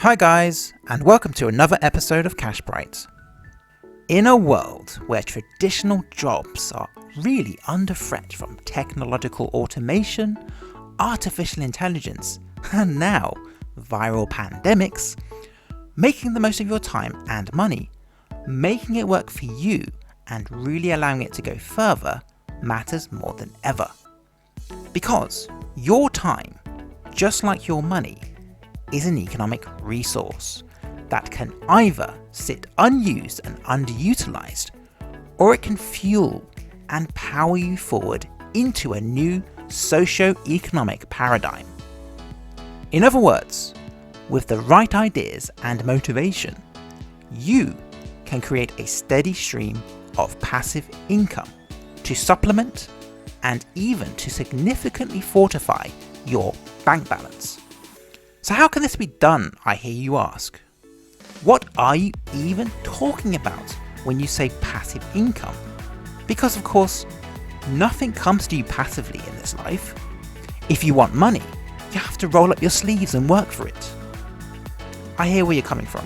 Hi guys, and welcome to another episode of Cash Bright. In a world where traditional jobs are really under threat from technological automation, artificial intelligence, and now viral pandemics, making the most of your time and money, making it work for you and really allowing it to go further matters more than ever. Because your time, just like your money, is an economic resource that can either sit unused and underutilized, or it can fuel and power you forward into a new socio-economic paradigm. In other words, with the right ideas and motivation, you can create a steady stream of passive income to supplement and even to significantly fortify your bank balance. So how can this be done, I hear you ask? What are you even talking about when you say passive income? Because of course, nothing comes to you passively in this life. If you want money, you have to roll up your sleeves and work for it. I hear where you're coming from.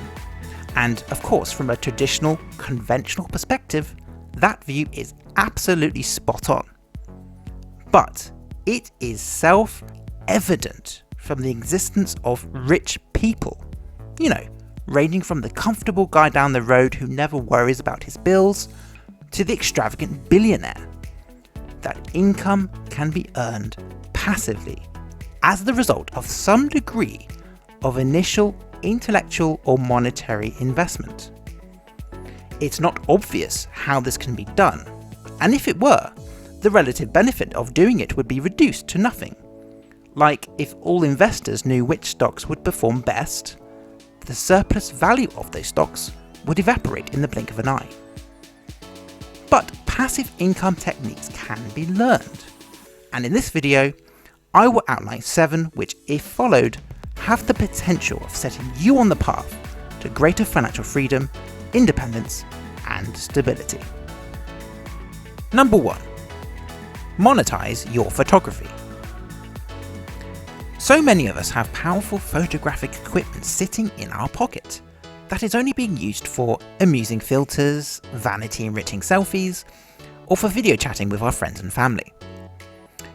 And of course, from a traditional, conventional perspective, that view is absolutely spot on. But it is self-evident from the existence of rich people. Ranging from the comfortable guy down the road who never worries about his bills to the extravagant billionaire, that income can be earned passively as the result of some degree of initial intellectual or monetary investment. It's not obvious how this can be done, and if it were, the relative benefit of doing it would be reduced to nothing. Like if all investors knew which stocks would perform best, the surplus value of those stocks would evaporate in the blink of an eye. But passive income techniques can be learned, and in this video, I will outline 7 which, if followed, have the potential of setting you on the path to greater financial freedom, independence, and stability. Number 1. Monetize your photography. So many of us have powerful photographic equipment sitting in our pocket that is only being used for amusing filters, vanity-enriching selfies, or for video chatting with our friends and family.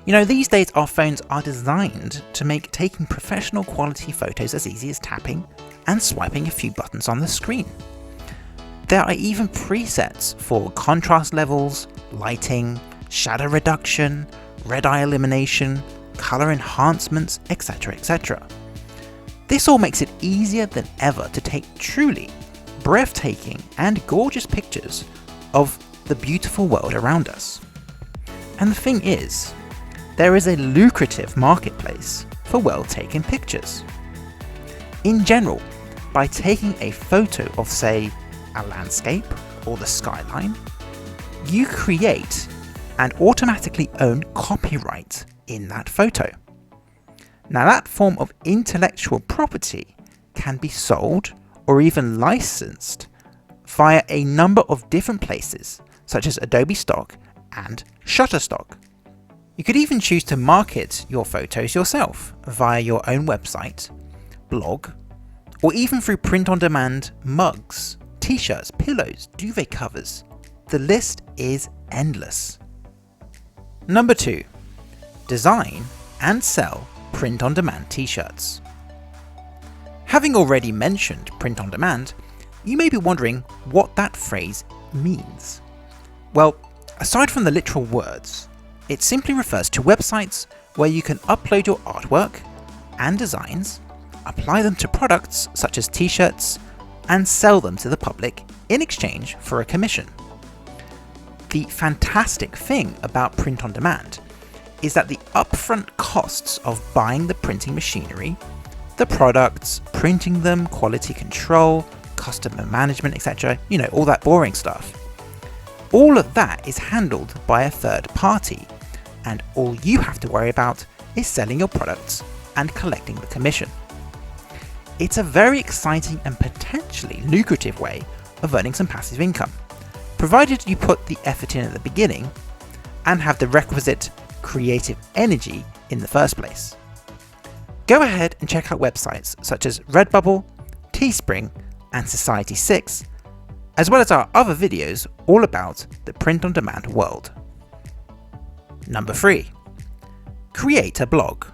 These days our phones are designed to make taking professional quality photos as easy as tapping and swiping a few buttons on the screen. There are even presets for contrast levels, lighting, shadow reduction, red eye elimination, color enhancements, etc. etc. This all makes it easier than ever to take truly breathtaking and gorgeous pictures of the beautiful world around us. And the thing is, there is a lucrative marketplace for well-taken pictures. In general, by taking a photo of, say, a landscape or the skyline, you create and automatically own copyright in that photo. Now that form of intellectual property can be sold or even licensed via a number of different places such as Adobe Stock and Shutterstock. You could even choose to market your photos yourself via your own website, blog, or even through print-on-demand mugs, t-shirts, pillows, duvet covers. The list is endless. Number 2. Design and sell print-on-demand t-shirts. Having already mentioned print-on-demand, you may be wondering what that phrase means. Well, aside from the literal words, it simply refers to websites where you can upload your artwork and designs, apply them to products such as t-shirts, and sell them to the public in exchange for a commission. The fantastic thing about print-on-demand is that the upfront costs of buying the printing machinery, the products, printing them, quality control, customer management, etc., all that boring stuff. All of that is handled by a third party, and all you have to worry about is selling your products and collecting the commission. It's a very exciting and potentially lucrative way of earning some passive income, provided you put the effort in at the beginning and have the requisite creative energy in the first place. Go ahead and check out websites such as Redbubble, Teespring and Society 6, as well as our other videos all about the print-on-demand world. Number 3. Create a blog.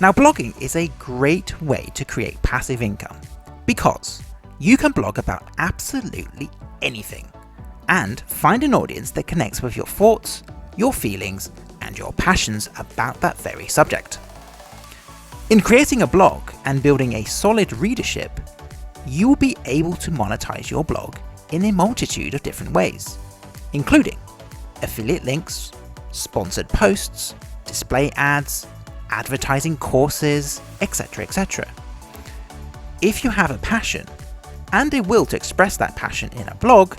Now, blogging is a great way to create passive income because you can blog about absolutely anything and find an audience that connects with your thoughts, your feelings, and your passions about that very subject. In creating a blog and building a solid readership, you will be able to monetize your blog in a multitude of different ways, including affiliate links, sponsored posts, display ads, advertising courses, etc. etc. If you have a passion and a will to express that passion in a blog,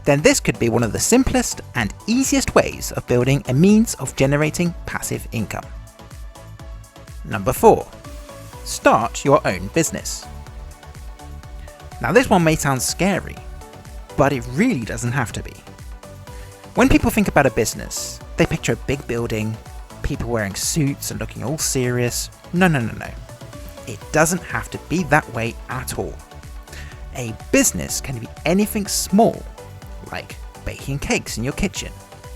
then this could be one of the simplest and easiest ways of building a means of generating passive income. Number 4. Start your own business. Now, this one may sound scary, but it really doesn't have to be. When people think about a business, they picture a big building, people wearing suits and looking all serious. No. It doesn't have to be that way at all. A business can be anything small, like baking cakes in your kitchen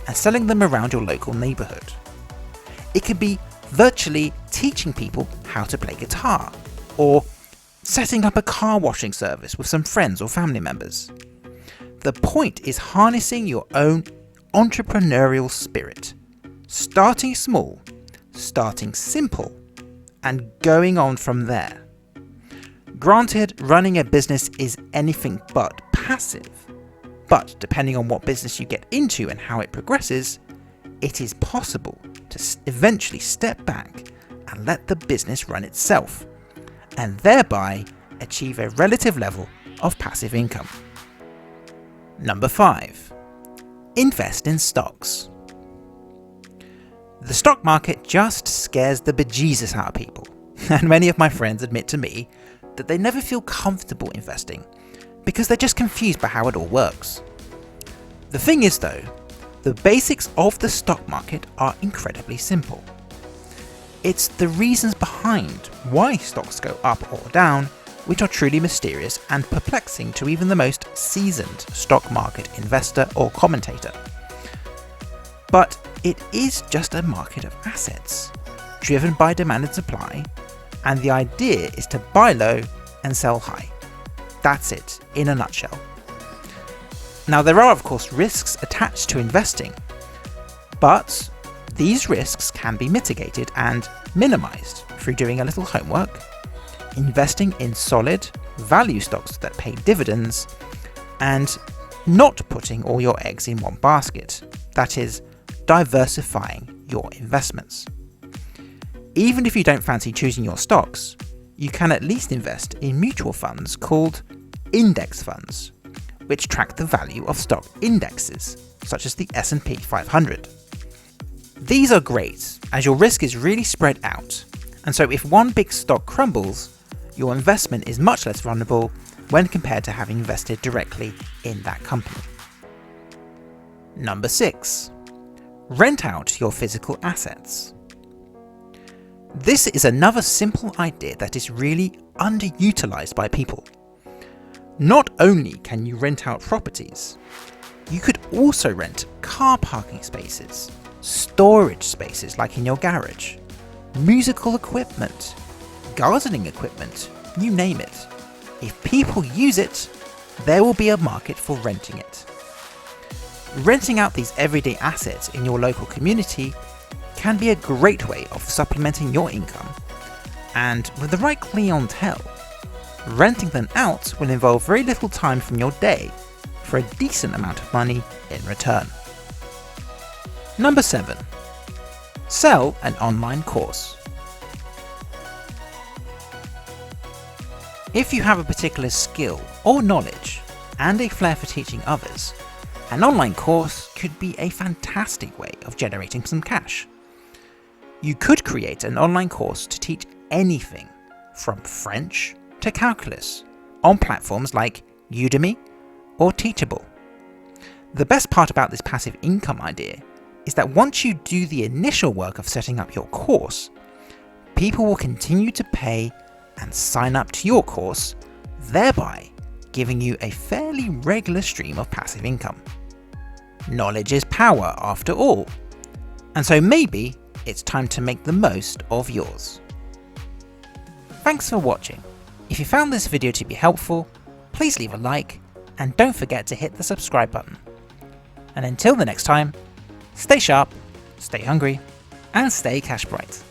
and selling them around your local neighborhood. It could be virtually teaching people how to play guitar, or setting up a car washing service with some friends or family members. The point is harnessing your own entrepreneurial spirit, starting small, starting simple, and going on from there. Granted, running a business is anything but passive, but depending on what business you get into and how it progresses, it is possible to eventually step back and let the business run itself, and thereby achieve a relative level of passive income. Number 5. Invest in stocks. The stock market just scares the bejesus out of people, and many of my friends admit to me that they never feel comfortable investing because they're just confused by how it all works. The thing is though, the basics of the stock market are incredibly simple. It's the reasons behind why stocks go up or down which are truly mysterious and perplexing to even the most seasoned stock market investor or commentator. But it is just a market of assets, driven by demand and supply, and the idea is to buy low and sell high. That's it, in a nutshell. Now, there are of course risks attached to investing, but these risks can be mitigated and minimized through doing a little homework, investing in solid, value stocks that pay dividends, and not putting all your eggs in one basket, that is, diversifying your investments. Even if you don't fancy choosing your stocks, you can at least invest in mutual funds called index funds, which track the value of stock indexes, such as the S&P 500. These are great, as your risk is really spread out, and so if one big stock crumbles, your investment is much less vulnerable when compared to having invested directly in that company. Number 6. Rent out your physical assets. This is another simple idea that is really underutilized by people. Not only can you rent out properties, you could also rent car parking spaces, storage spaces like in your garage, musical equipment, gardening equipment, you name it. If people use it, there will be a market for renting it. Renting out these everyday assets in your local community can be a great way of supplementing your income, and with the right clientele, renting them out will involve very little time from your day for a decent amount of money in return. Number 7. Sell an online course. If you have a particular skill or knowledge and a flair for teaching others, an online course could be a fantastic way of generating some cash. You could create an online course to teach anything from French to calculus on platforms like Udemy or Teachable. The best part about this passive income idea is that once you do the initial work of setting up your course, people will continue to pay and sign up to your course, thereby giving you a fairly regular stream of passive income. Knowledge is power after all, and so maybe it's time to make the most of yours. Thanks for watching. If you found this video to be helpful, please leave a like and don't forget to hit the subscribe button. And until the next time, stay sharp, stay hungry, and stay cash bright.